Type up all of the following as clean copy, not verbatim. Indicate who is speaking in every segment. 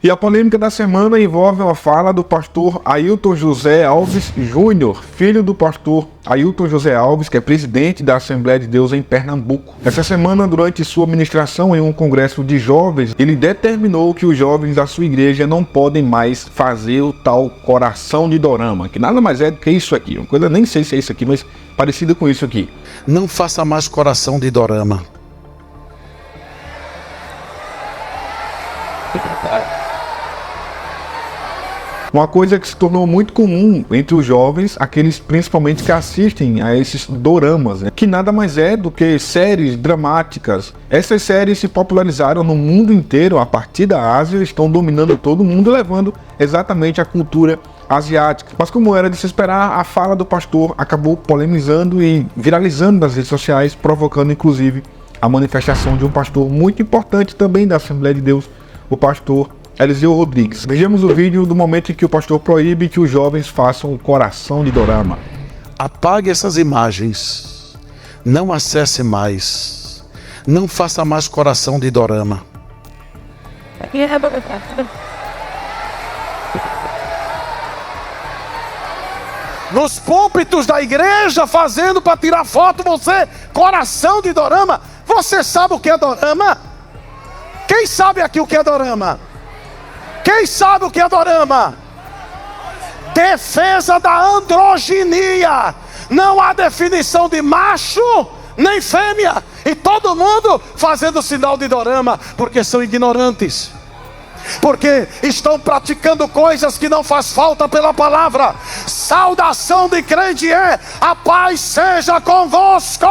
Speaker 1: E a polêmica da semana envolve uma fala do pastor Ailton José Alves Júnior, filho do pastor Ailton José Alves, que é presidente da Assembleia de Deus em Pernambuco. Essa semana, durante sua ministração em um congresso de jovens, ele determinou que os jovens da sua igreja não podem mais fazer o tal coração de dorama, que nada mais é do que isso aqui. Uma coisa, nem sei se é isso aqui, mas parecida com isso aqui.
Speaker 2: Não faça mais coração de dorama.
Speaker 1: Uma coisa que se tornou muito comum entre os jovens, aqueles principalmente que assistem a esses doramas, né? Que nada mais é do que séries dramáticas. Essas séries se popularizaram no mundo inteiro a partir da Ásia, estão dominando todo mundo, levando exatamente a cultura asiática. Mas como era de se esperar, a fala do pastor acabou polemizando e viralizando nas redes sociais, provocando inclusive a manifestação de um pastor muito importante também da Assembleia de Deus, o pastor Eliseu Rodrigues. Vejamos o vídeo do momento em que o pastor proíbe que os jovens façam o coração de dorama.
Speaker 2: Apague essas imagens. Não acesse mais. Não faça mais coração de dorama. Nos púlpitos da igreja, fazendo para tirar foto, você, coração de dorama. Você sabe o que é dorama? Quem sabe aqui o que é dorama? Quem sabe o que é dorama? Defesa da androginia. Não há definição de macho nem fêmea. E todo mundo fazendo sinal de dorama, porque são ignorantes. Porque estão praticando coisas que não faz falta pela palavra. Saudação de crente é: a paz seja convosco.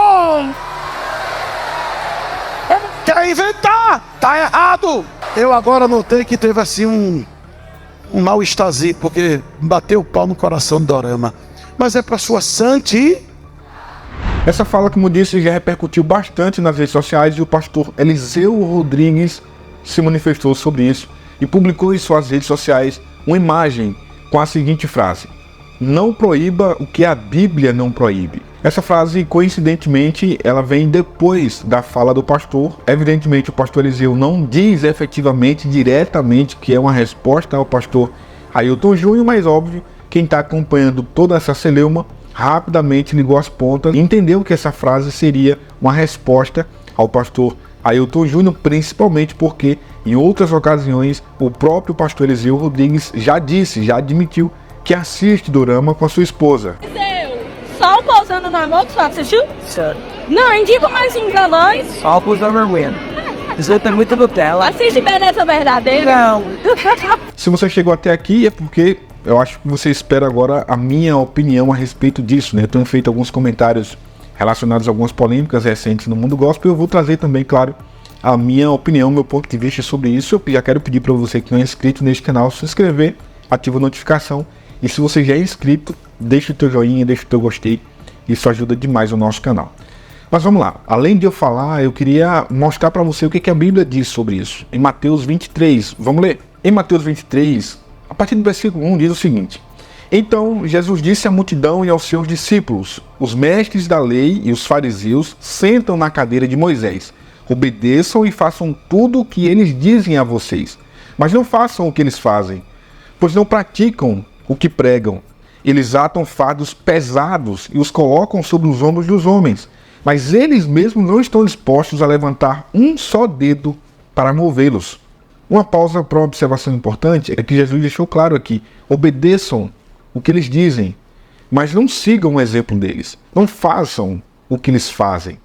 Speaker 2: Quer inventar? Tá errado. Eu agora notei que teve assim um mal-estarzinho, porque bateu o pau no coração do dorama. Mas é para sua sante.
Speaker 1: Essa fala, como disse, já repercutiu bastante nas redes sociais e o pastor Eliseu Rodrigues se manifestou sobre isso e publicou em suas redes sociais uma imagem com a seguinte frase: não proíba o que a Bíblia não proíbe. Essa frase, coincidentemente, ela vem depois da fala do pastor. Evidentemente, o pastor Eliseu não diz efetivamente, diretamente, que é uma resposta ao pastor Ailton Júnior, mas óbvio, quem está acompanhando toda essa celeuma, rapidamente ligou as pontas e entendeu que essa frase seria uma resposta ao pastor Ailton Júnior, principalmente porque, em outras ocasiões, o próprio pastor Eliseu Rodrigues já admitiu que assiste dorama com a sua esposa.
Speaker 3: Só pousando na mão, você assistiu? Não, indico mais enganante.
Speaker 4: Só pousando na mão. Isso tem muito Nutella.
Speaker 3: Assiste Beleza Verdadeira.
Speaker 4: Não.
Speaker 1: Se você chegou até aqui é porque eu acho que você espera agora a minha opinião a respeito disso, né? Eu tenho feito alguns comentários relacionados a algumas polêmicas recentes no mundo gospel e eu vou trazer também, claro, a minha opinião, meu ponto de vista sobre isso. Eu já quero pedir para você que não é inscrito neste canal se inscrever, ativa a notificação. E se você já é inscrito, deixa o teu joinha, deixa o teu gostei, isso ajuda demais o nosso canal. Mas vamos lá, além de eu falar, eu queria mostrar para você o que a Bíblia diz sobre isso. Em Mateus 23, vamos ler? Em Mateus 23, a partir do versículo 1 diz o seguinte: então Jesus disse à multidão e aos seus discípulos: os mestres da lei e os fariseus sentam na cadeira de Moisés. Obedeçam e façam tudo o que eles dizem a vocês, mas não façam o que eles fazem, pois não praticam o que pregam. Eles atam fardos pesados e os colocam sobre os ombros dos homens, mas eles mesmos não estão dispostos a levantar um só dedo para movê-los. Uma pausa para uma observação importante é que Jesus deixou claro aqui: obedeçam o que eles dizem, mas não sigam o exemplo deles. Não façam o que eles fazem.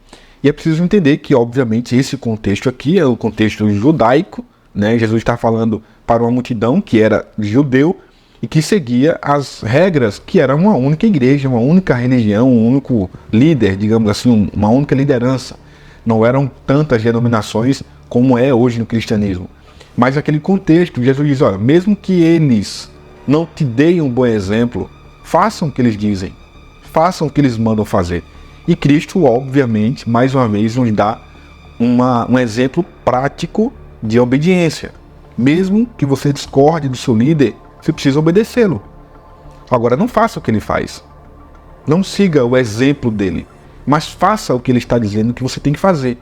Speaker 1: E é preciso entender que, obviamente, esse contexto aqui é o contexto judaico, né? Jesus está falando para uma multidão que era judeu e que seguia as regras que era uma única igreja, uma única religião, um único líder, digamos assim, uma única liderança. Não eram tantas denominações como é hoje no cristianismo. Mas aquele contexto, Jesus diz: olha, mesmo que eles não te deem um bom exemplo, façam o que eles dizem, façam o que eles mandam fazer. E Cristo, obviamente, mais uma vez, nos dá um exemplo prático de obediência. Mesmo que você discorde do seu líder, você precisa obedecê-lo. Agora, não faça o que ele faz. Não siga o exemplo dele, mas faça o que ele está dizendo que você tem que fazer.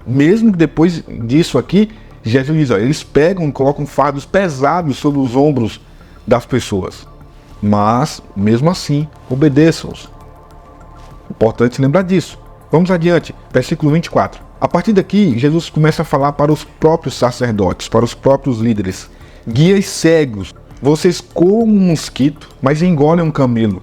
Speaker 1: Mesmo que depois disso aqui, Jesus diz, ó, eles pegam e colocam fardos pesados sobre os ombros das pessoas. Mas, mesmo assim, obedeçam-os. Importante lembrar disso. Vamos adiante, versículo 24. A partir daqui, Jesus começa a falar para os próprios sacerdotes, para os próprios líderes. Guias cegos, vocês comem um mosquito, mas engolem um camelo.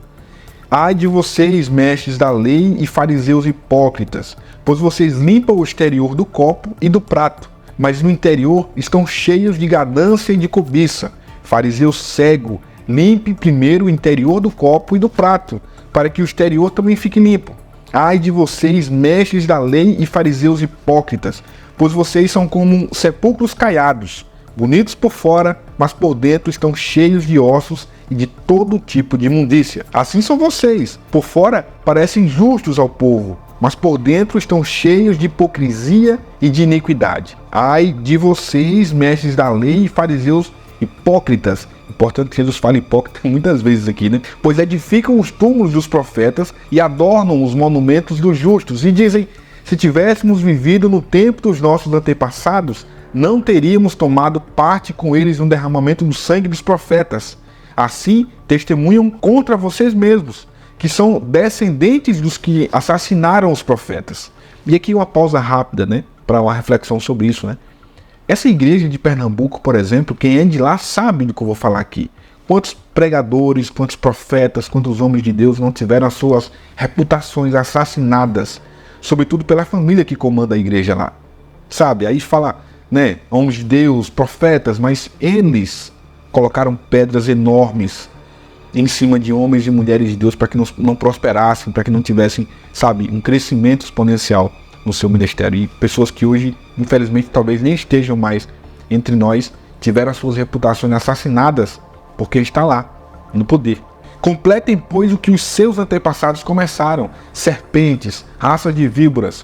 Speaker 1: Ai de vocês, mestres da lei e fariseus hipócritas, pois vocês limpam o exterior do copo e do prato, mas no interior estão cheios de ganância e de cobiça. Fariseu cego, limpe primeiro o interior do copo e do prato, para que o exterior também fique limpo. Ai de vocês, mestres da lei e fariseus hipócritas, pois vocês são como sepulcros caiados, bonitos por fora, mas por dentro estão cheios de ossos e de todo tipo de imundícia. Assim são vocês. Por fora parecem justos ao povo, mas por dentro estão cheios de hipocrisia e de iniquidade. Ai de vocês, mestres da lei e fariseus hipócritas. Importante que Jesus fala hipócrita muitas vezes aqui, né? Pois edificam os túmulos dos profetas e adornam os monumentos dos justos. E dizem, se tivéssemos vivido no tempo dos nossos antepassados, não teríamos tomado parte com eles no derramamento do sangue dos profetas. Assim, testemunham contra vocês mesmos, que são descendentes dos que assassinaram os profetas. E aqui uma pausa rápida, né? Para uma reflexão sobre isso, né? Essa igreja de Pernambuco, por exemplo, quem é de lá sabe do que eu vou falar aqui. Quantos pregadores, quantos profetas, quantos homens de Deus não tiveram as suas reputações assassinadas, sobretudo pela família que comanda a igreja lá. Sabe, aí fala, né, homens de Deus, profetas, mas eles colocaram pedras enormes em cima de homens e mulheres de Deus para que não prosperassem, para que não tivessem, sabe, um crescimento exponencial no seu ministério. E pessoas que hoje, infelizmente, talvez nem estejam mais entre nós, tiveram as suas reputações assassinadas porque está lá, no poder. Completem, pois, o que os seus antepassados começaram, serpentes, raças de víboras,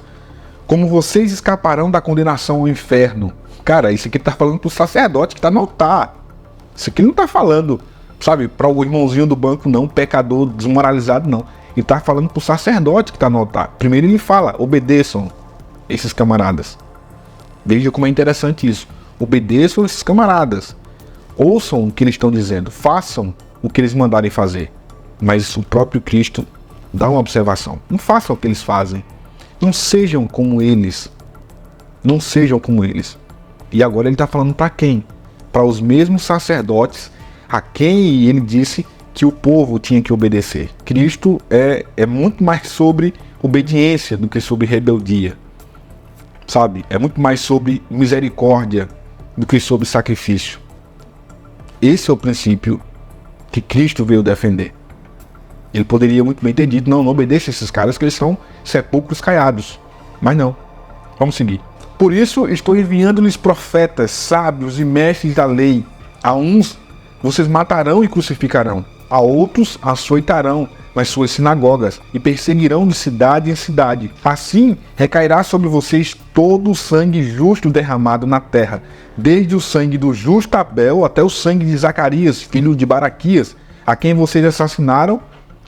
Speaker 1: como vocês escaparão da condenação ao inferno. Cara, isso aqui está falando para o sacerdote que está no altar. Isso aqui não está falando, sabe, para o irmãozinho do banco, não, pecador desmoralizado, não. Ele está falando para o sacerdote que está no altar. Primeiro ele fala, obedeçam esses camaradas. Veja como é interessante isso. Obedeçam esses camaradas. Ouçam o que eles estão dizendo. Façam o que eles mandarem fazer. Mas o próprio Cristo dá uma observação. Não façam o que eles fazem. Não sejam como eles. Não sejam como eles. E agora ele está falando para quem? Para os mesmos sacerdotes a quem ele disse que o povo tinha que obedecer. Cristo é muito mais sobre obediência do que sobre rebeldia. Sabe? É muito mais sobre misericórdia do que sobre sacrifício. Esse é o princípio que Cristo veio defender. Ele poderia muito bem ter dito, não obedeça esses caras que eles são sepulcros caiados. Mas não. Vamos seguir. Por isso estou enviando-lhes profetas, sábios e mestres da lei. A uns vocês matarão e crucificarão. A outros açoitarão nas suas sinagogas e perseguirão de cidade em cidade. Assim recairá sobre vocês todo o sangue justo derramado na terra, desde o sangue do justo Abel até o sangue de Zacarias, filho de Baraquias, a quem vocês assassinaram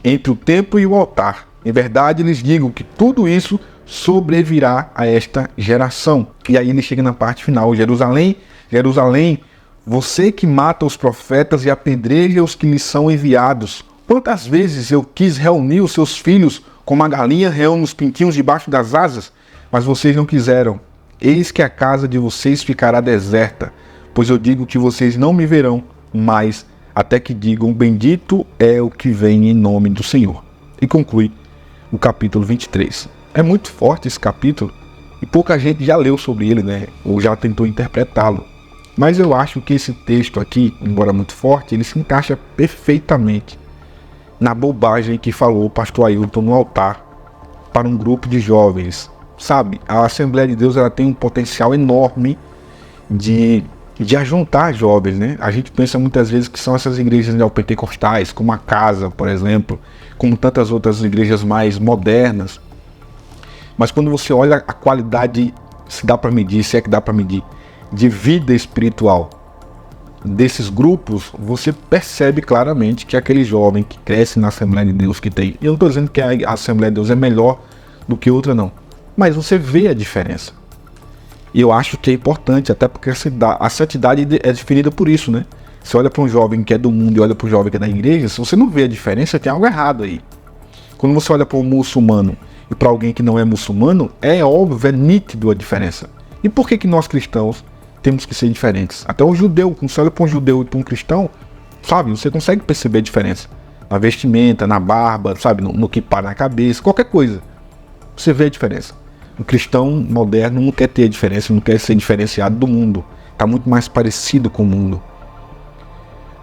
Speaker 1: entre o templo e o altar. Em verdade lhes digo que tudo isso sobrevirá a esta geração. E aí ele chega na parte final. Jerusalém, Jerusalém, você que mata os profetas e apedreja os que lhes são enviados. Quantas vezes eu quis reunir os seus filhos como a galinha reúne os pintinhos debaixo das asas, mas vocês não quiseram. Eis que a casa de vocês ficará deserta, pois eu digo que vocês não me verão mais, até que digam, bendito é o que vem em nome do Senhor. E conclui o capítulo 23. É muito forte esse capítulo, e pouca gente já leu sobre ele, né? Ou já tentou interpretá-lo. Mas eu acho que esse texto aqui, embora muito forte, ele se encaixa perfeitamente na bobagem que falou o pastor Ailton no altar para um grupo de jovens. Sabe, a Assembleia de Deus ela tem um potencial enorme de ajuntar jovens, né? A gente pensa muitas vezes que são essas igrejas neopentecostais, como a Casa, por exemplo, como tantas outras igrejas mais modernas. Mas quando você olha a qualidade, se dá para medir, se é que dá para medir, de vida espiritual desses grupos, você percebe claramente que aquele jovem que cresce na Assembleia de Deus que tem, eu não estou dizendo que a Assembleia de Deus é melhor do que outra não, mas você vê a diferença. E eu acho que é importante, até porque a santidade é definida por isso, né? Você olha para um jovem que é do mundo e olha para um jovem que é da igreja, se você não vê a diferença, tem algo errado aí. Quando você olha para um muçulmano e para alguém que não é muçulmano, é óbvio, é nítido a diferença. E por que nós cristãos temos que ser diferentes? Até o judeu, quando você olha para um judeu e para um cristão, sabe, você consegue perceber a diferença. Na vestimenta, na barba, sabe, no que para na cabeça, qualquer coisa. Você vê a diferença. O cristão moderno não quer ter a diferença, não quer ser diferenciado do mundo. Está muito mais parecido com o mundo.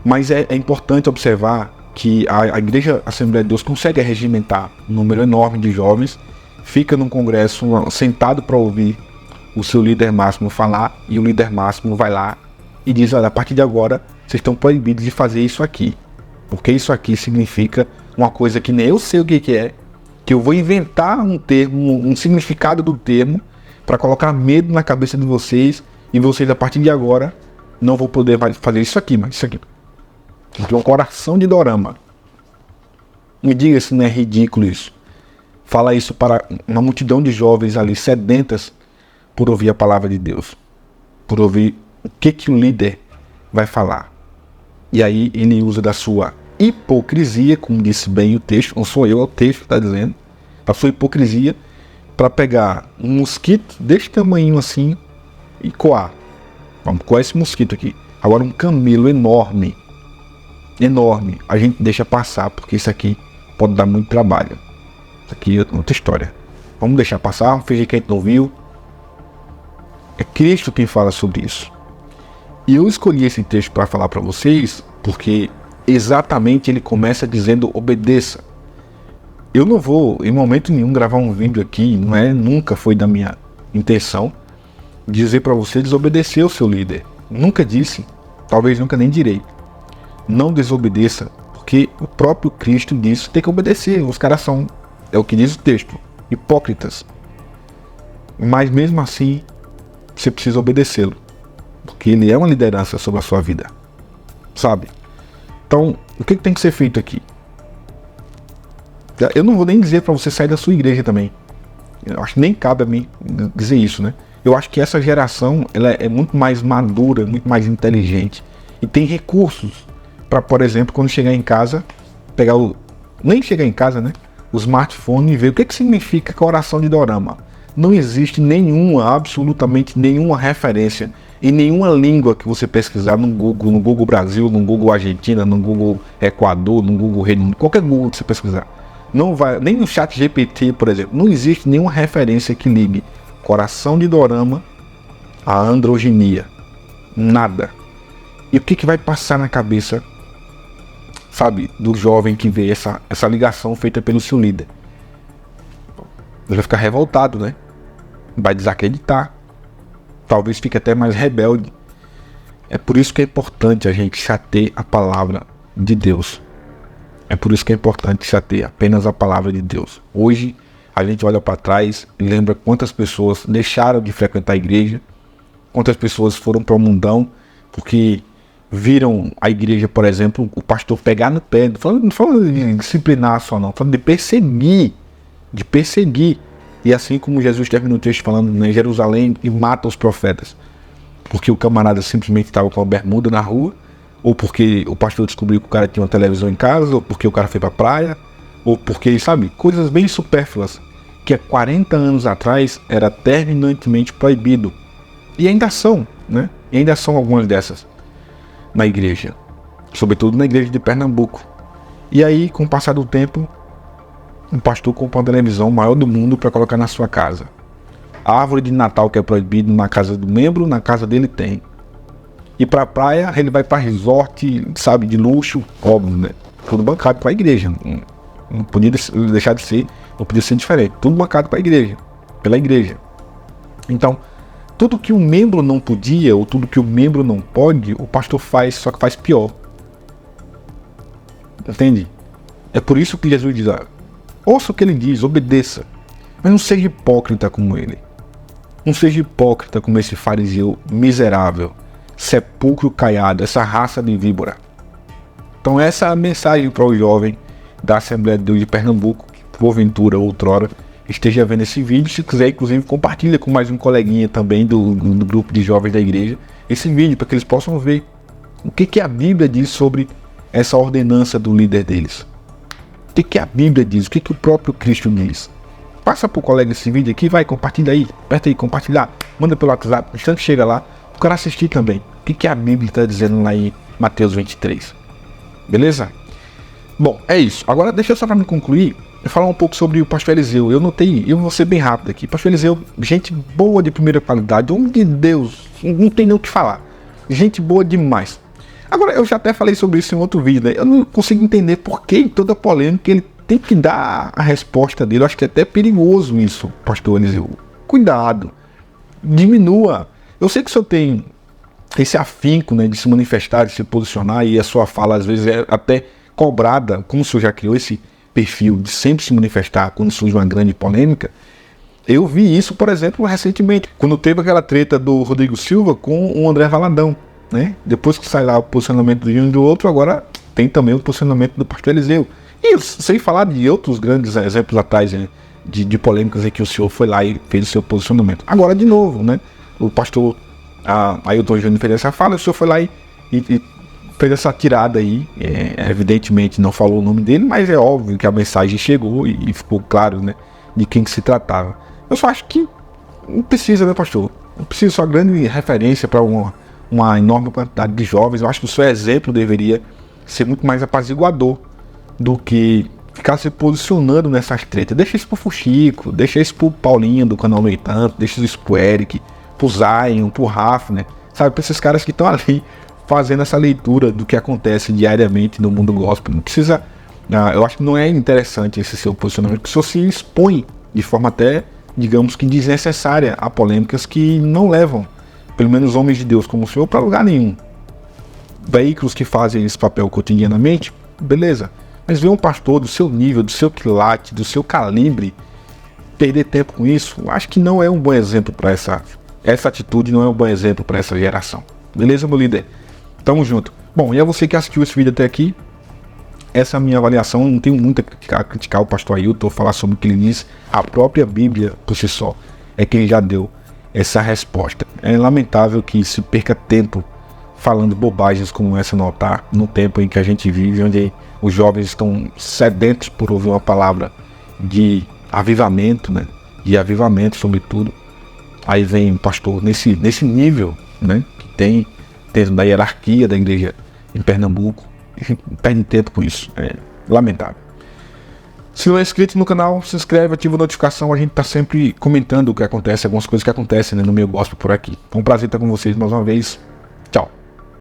Speaker 1: Mas é importante observar que a Igreja Assembleia de Deus consegue regimentar um número enorme de jovens, fica num congresso sentado para ouvir o seu líder máximo falar, e o líder máximo vai lá e diz: olha, a partir de agora vocês estão proibidos de fazer isso aqui, porque isso aqui significa uma coisa que nem eu sei o que é, que eu vou inventar um termo, um significado do termo, para colocar medo na cabeça de vocês, e vocês a partir de agora não vão poder fazer isso aqui, mas isso aqui. Tem um coração de dorama. Me diga se não é ridículo isso. Fala isso para uma multidão de jovens ali sedentas por ouvir a palavra de Deus, por ouvir o que o líder vai falar. E aí ele usa da sua hipocrisia, como disse bem o texto, não sou eu, é o texto que está dizendo, a sua hipocrisia, para pegar um mosquito desse tamanho assim e coar. Vamos coar esse mosquito aqui. Agora um camelo enorme, a gente deixa passar, porque isso aqui pode dar muito trabalho. Isso aqui é outra história. Vamos deixar passar, fingir que a gente não viu. É Cristo quem fala sobre isso. E eu escolhi esse texto para falar para vocês, porque exatamente ele começa dizendo: obedeça. Eu não vou em momento nenhum gravar um vídeo aqui, nunca foi da minha intenção dizer para você desobedecer o seu líder. Nunca disse, talvez nunca nem direi. Não desobedeça, porque o próprio Cristo disse que tem que obedecer. Os caras são, é o que diz o texto, hipócritas. Mas mesmo assim, você precisa obedecê-lo, porque ele é uma liderança sobre a sua vida, sabe? Então, o que tem que ser feito aqui? Eu não vou nem dizer para você sair da sua igreja também. Eu acho que nem cabe a mim dizer isso, né? Eu acho que essa geração, ela é muito mais madura, muito mais inteligente, e tem recursos para, por exemplo, quando chegar em casa, pegar nem chegar em casa, né? O smartphone e ver o que significa coração de dorama. Não existe absolutamente nenhuma referência em nenhuma língua que você pesquisar no Google Brasil, no Google Argentina, no Google Equador, no Google Reino Unido, qualquer Google que você pesquisar. Não vai, nem no chat GPT, por exemplo, não existe nenhuma referência que ligue coração de dorama a androginia. Nada. E o que vai passar na cabeça, sabe, do jovem que vê essa ligação feita pelo seu líder? Ele vai ficar revoltado, né? Vai desacreditar. Talvez fique até mais rebelde. É por isso que é importante a gente se ater à palavra de Deus. É por isso que é importante se ater apenas à palavra de Deus. Hoje, a gente olha para trás e lembra quantas pessoas deixaram de frequentar a igreja, quantas pessoas foram para o mundão, porque viram a igreja, por exemplo, o pastor pegar no pé, não falando de disciplinar só não, falando de perseguir. E assim como Jesus termina o texto falando em Jerusalém e mata os profetas, porque o camarada simplesmente estava com a bermuda na rua, ou porque o pastor descobriu que o cara tinha uma televisão em casa, ou porque o cara foi pra praia, ou porque, sabe, coisas bem supérfluas, que há 40 anos atrás era terminantemente proibido. E ainda são, né? E ainda são algumas dessas na igreja, sobretudo na igreja de Pernambuco. E aí, com o passar do tempo, um pastor compra uma televisão maior do mundo para colocar na sua casa. A árvore de Natal que é proibido na casa do membro, na casa dele tem. E pra praia, ele vai pra resort, sabe, de luxo, óbvio, né? Tudo bancado pra igreja. Não podia deixar de ser, não podia ser diferente. Tudo bancado pra igreja, pela igreja. Então, tudo que o membro não podia, ou tudo que o membro não pode, o pastor faz, só que faz pior. Entende? É por isso que Jesus diz: ouça o que ele diz, obedeça. Mas não seja hipócrita como ele. Não seja hipócrita como esse fariseu miserável, sepulcro caiado, essa raça de víbora. Então essa é a mensagem para o jovem da Assembleia de Deus de Pernambuco, que porventura, outrora, esteja vendo esse vídeo. Se quiser, inclusive, compartilha com mais um coleguinha também do grupo de jovens da igreja esse vídeo, para que eles possam ver o que a Bíblia diz sobre essa ordenança do líder deles. O que a Bíblia diz, o que o próprio Cristo diz. Passa pro colega esse vídeo aqui, vai, compartilha aí, aperta aí, compartilhar, manda pelo WhatsApp, no instante chega lá, o cara assistir também. O que a Bíblia está dizendo lá em Mateus 23. Beleza? Bom, é isso. Agora deixa eu só para me concluir, eu falar um pouco sobre o pastor Eliseu. Eu notei, eu vou ser bem rápido aqui. Pastor Eliseu, gente boa de primeira qualidade, homem de Deus, não tem nem o que falar. Gente boa demais. Agora, eu já até falei sobre isso em outro vídeo, né? Eu não consigo entender por que toda polêmica ele tem que dar a resposta dele. Eu acho que é até perigoso isso, pastor Eliseu. Cuidado, diminua. Eu sei que o senhor tem esse afinco, né, de se manifestar, de se posicionar, e a sua fala às vezes é até cobrada, como o senhor já criou esse perfil de sempre se manifestar quando surge uma grande polêmica. Eu vi isso, por exemplo, recentemente, quando teve aquela treta do Rodrigo Silva com o André Valadão, né? Depois que sai lá o posicionamento de um e do outro, agora tem também o posicionamento do pastor Eliseu. E sem falar de outros grandes exemplos atrás, né, de polêmicas em que o senhor foi lá e fez o seu posicionamento. Agora, de novo, né, o pastor Ailton Júnior fez essa fala, o senhor foi lá e fez essa tirada aí. Evidentemente não falou o nome dele, mas é óbvio que a mensagem chegou e ficou claro, né, de quem que se tratava. Eu só acho que não precisa, né, pastor? Não precisa só grande referência para uma enorme quantidade de jovens. Eu acho que o seu exemplo deveria ser muito mais apaziguador do que ficar se posicionando nessas tretas. Deixa isso pro Fuxico, deixa isso pro Paulinho do canal No Entanto, deixa isso pro Eric, pro Zion, pro Rafa, né? Sabe, pra esses caras que estão ali fazendo essa leitura do que acontece diariamente no mundo gospel. Não precisa, eu acho que não é interessante esse seu posicionamento, que o senhor se expõe de forma até, digamos que desnecessária, a polêmicas que não levam, pelo menos homens de Deus como o senhor, para lugar nenhum. Veículos que fazem esse papel cotidianamente, beleza. Mas ver um pastor do seu nível, do seu quilate, do seu calibre, perder tempo com isso, acho que não é um bom exemplo para essa atitude, não é um bom exemplo para essa geração. Beleza, meu líder? Tamo junto. Bom, e a você que assistiu esse vídeo até aqui, essa é a minha avaliação. Não tenho muito a criticar o pastor Ailton, falar sobre o que ele diz. A própria Bíblia, por si só, é quem já deu essa resposta. É lamentável que se perca tempo falando bobagens como essa no altar, no tempo em que a gente vive, onde os jovens estão sedentos por ouvir uma palavra de avivamento, né? De avivamento, sobretudo. Aí vem o pastor nesse nível, né? Que tem dentro da hierarquia da igreja em Pernambuco, e perde tempo com isso. É lamentável. Se não é inscrito no canal, se inscreve, ativa a notificação. A gente tá sempre comentando o que acontece, algumas coisas que acontecem, né, no meio gospel por aqui. É um prazer estar com vocês mais uma vez. Tchau.